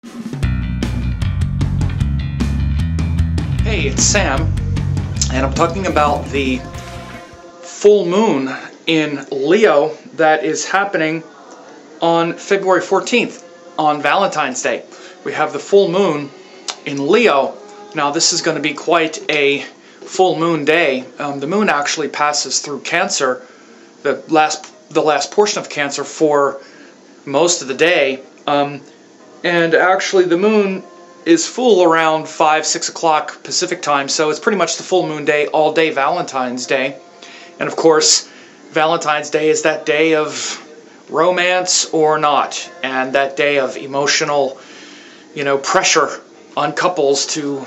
Hey, it's Sam, and I'm talking about the full moon in Leo that is happening on February 14th, on Valentine's Day. We have the full moon in Leo. Now, this is going to be quite a full moon day. The moon actually passes through Cancer, the last portion of Cancer, for most of the day. And actually, the moon is full around 5, 6 o'clock Pacific time, so it's pretty much the full moon day, all day Valentine's Day. And of course, Valentine's Day is that day of romance or not, and that day of emotional, pressure on couples to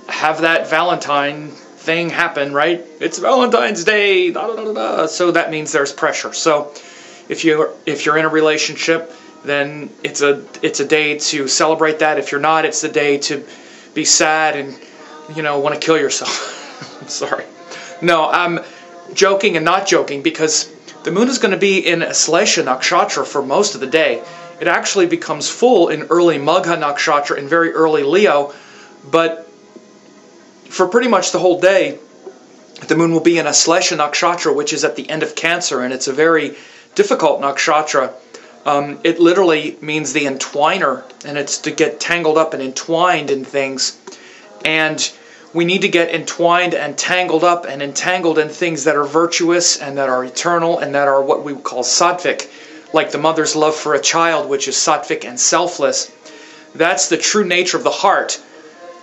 have that Valentine thing happen, right? It's Valentine's Day, da, da, da, da. So that means there's pressure. So if you're in a relationship, then it's a day to celebrate that. If you're not, it's the day to be sad and want to kill yourself. I'm sorry. No, I'm joking and not joking, because the moon is going to be in Astrology Nakshatra for most of the day. It actually becomes full in early Magha Nakshatra in very early Leo, but for pretty much the whole day, the moon will be in Astrology Nakshatra, which is at the end of Cancer, and it's a very difficult nakshatra. It literally means the entwiner, and it's to get tangled up and entwined in things. And we need to get entwined and tangled up and entangled in things that are virtuous and that are eternal and that are what we call sattvic, like the mother's love for a child, which is sattvic and selfless. That's the true nature of the heart.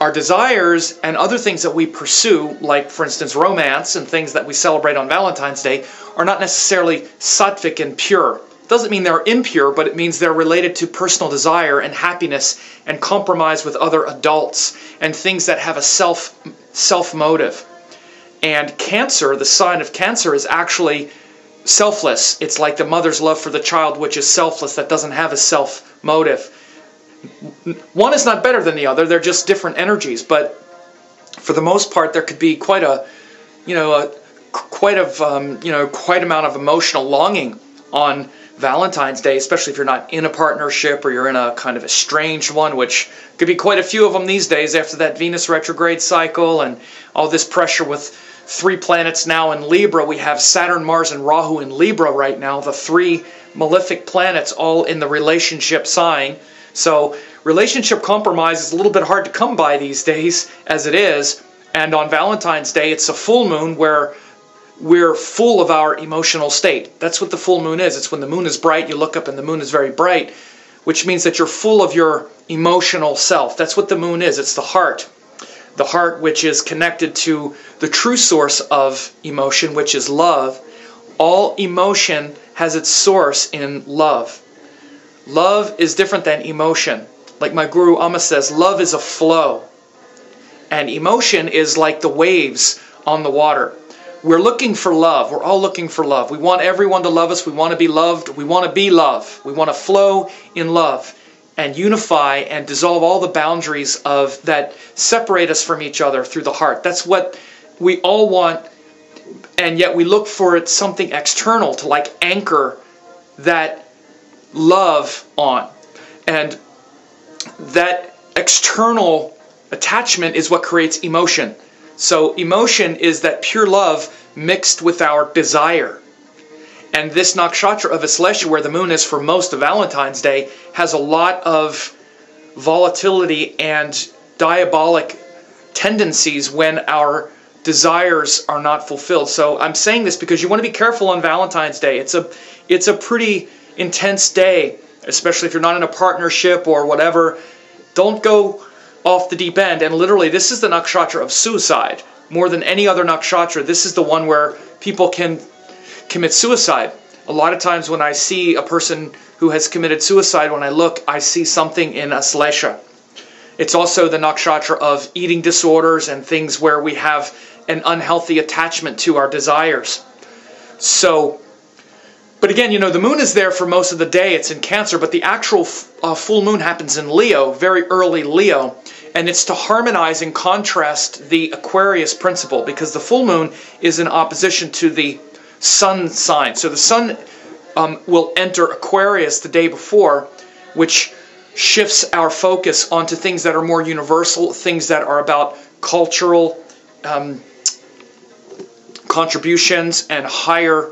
Our desires and other things that we pursue, like, for instance, romance and things that we celebrate on Valentine's Day, are not necessarily sattvic and pure. Doesn't mean they're impure, but it means they're related to personal desire and happiness and compromise with other adults and things that have a self motive. And Cancer, the sign of Cancer, is actually selfless. It's like the mother's love for the child, which is selfless, that doesn't have a self motive. One is not better than the other. They're just different energies. But for the most part, there could be quite amount of emotional longing on Valentine's Day, especially if you're not in a partnership or you're in a kind of estranged one, which could be quite a few of them these days after that Venus retrograde cycle and all this pressure with 3 planets now in Libra. We have Saturn, Mars, and Rahu in Libra right now, the 3 malefic planets all in the relationship sign. So relationship compromise is a little bit hard to come by these days as it is. And on Valentine's Day, it's a full moon where we're full of our emotional state. That's what the full moon is. It's when the moon is bright, you look up and the moon is very bright, which means that you're full of your emotional self. That's what the moon is. It's the heart. The heart, which is connected to the true source of emotion, which is love. All emotion has its source in love. Love is different than emotion. Like my Guru Amma says, love is a flow. And emotion is like the waves on the water. We're looking for love. We're all looking for love. We want everyone to love us. We want to be loved. We want to be love. We want to flow in love and unify and dissolve all the boundaries of that separate us from each other through the heart. That's what we all want, and yet we look for it something external to like anchor that love on. And that external attachment is what creates emotion. So emotion is that pure love mixed with our desire. And this nakshatra of Astrology, where the moon is for most of Valentine's Day, has a lot of volatility and diabolic tendencies when our desires are not fulfilled. So I'm saying this because you want to be careful on Valentine's Day. It's a pretty intense day, especially if you're not in a partnership or whatever. Don't go off the deep end. And literally, this is the nakshatra of suicide. More than any other nakshatra, this is the one where people can commit suicide. A lot of times when I see a person who has committed suicide, when I look, I see something in Astrology. It's also the nakshatra of eating disorders and things where we have an unhealthy attachment to our desires. So, but again, the moon is there for most of the day. It's in Cancer, but the actual full moon happens in Leo, very early Leo. And it's to harmonize and contrast the Aquarius principle, because the full moon is in opposition to the sun sign. So the sun will enter Aquarius the day before, which shifts our focus onto things that are more universal, things that are about cultural contributions and higher,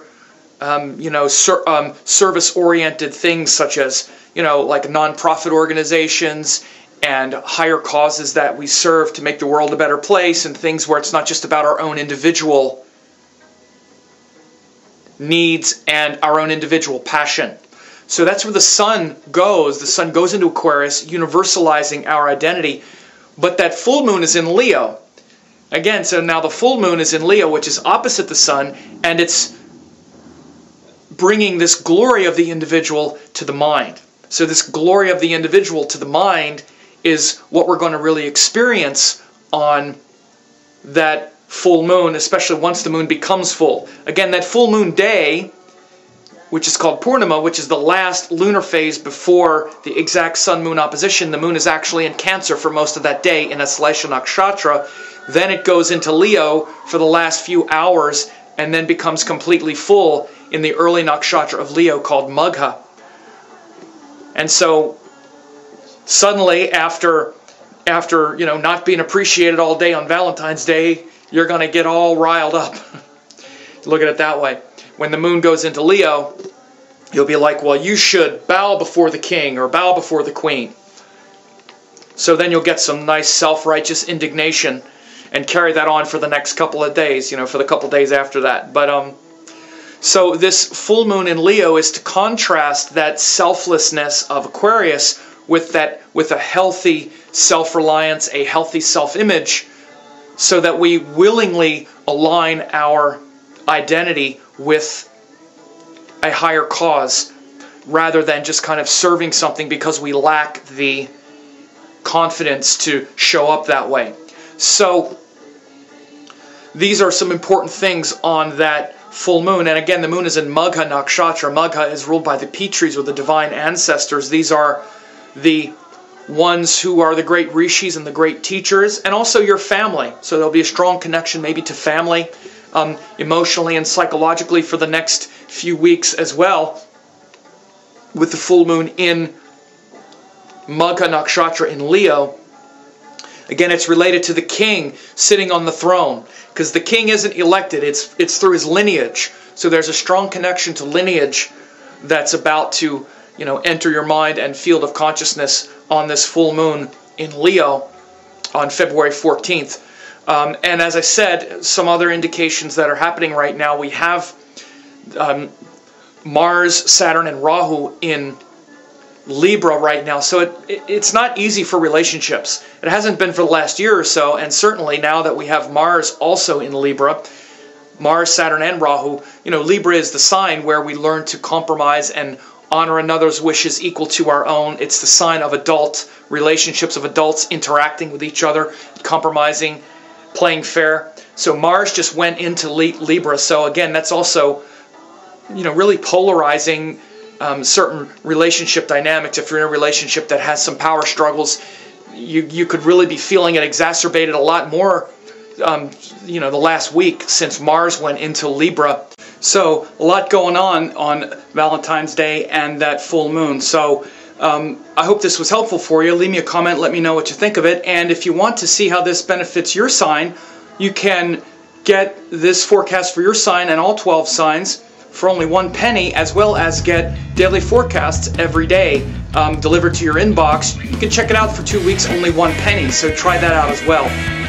service-oriented things such as, like nonprofit organizations and higher causes that we serve to make the world a better place, and things where it's not just about our own individual needs and our own individual passion. So that's where the sun goes. The sun goes into Aquarius, universalizing our identity. But that full moon is in Leo. Again, so now the full moon is in Leo, which is opposite the sun, and it's bringing this glory of the individual to the mind. So this glory of the individual to the mind is what we're going to really experience on that full moon, especially once the moon becomes full. Again, that full moon day, which is called Purnima, which is the last lunar phase before the exact sun-moon opposition. The moon is actually in Cancer for most of that day in Astrology Nakshatra. Then it goes into Leo for the last few hours and then becomes completely full in the early nakshatra of Leo called Magha. And so suddenly, after not being appreciated all day on Valentine's Day, you're going to get all riled up. Look at it that way. When the moon goes into Leo, you'll be like, well, you should bow before the king or bow before the queen. So then you'll get some nice self-righteous indignation and carry that on for the next couple of days, for the couple days after that. But so this full moon in Leo is to contrast that selflessness of Aquarius with a healthy self-reliance, a healthy self-image, so that we willingly align our identity with a higher cause rather than just kind of serving something because we lack the confidence to show up that way. So these are some important things on that full moon. And again, the moon is in Magha Nakshatra. Magha is ruled by the Pitris, or the divine ancestors. These are the ones who are the great rishis and the great teachers, and also your family. So there'll be a strong connection maybe to family, emotionally and psychologically for the next few weeks as well, with the full moon in Magha Nakshatra in Leo. Again, it's related to the king sitting on the throne, because the king isn't elected, it's through his lineage. So there's a strong connection to lineage that's about to enter your mind and field of consciousness on this full moon in Leo on February 14th. And as I said, some other indications that are happening right now. We have Mars, Saturn, and Rahu in Libra right now. So it's not easy for relationships. It hasn't been for the last year or so, and certainly now that we have Mars also in Libra, Mars, Saturn, and Rahu, Libra is the sign where we learn to compromise and honor another's wishes equal to our own. It's the sign of adult relationships, of adults interacting with each other, compromising, playing fair. So Mars just went into Libra. So again, that's also, really polarizing certain relationship dynamics. If you're in a relationship that has some power struggles, you could really be feeling it exacerbated a lot more, the last week since Mars went into Libra. So a lot going on Valentine's Day and that full moon. So I hope this was helpful for you. Leave me a comment, let me know what you think of it. And if you want to see how this benefits your sign, you can get this forecast for your sign and all 12 signs for only 1 penny, as well as get daily forecasts every day delivered to your inbox. You can check it out for 2 weeks, only 1 penny. So try that out as well.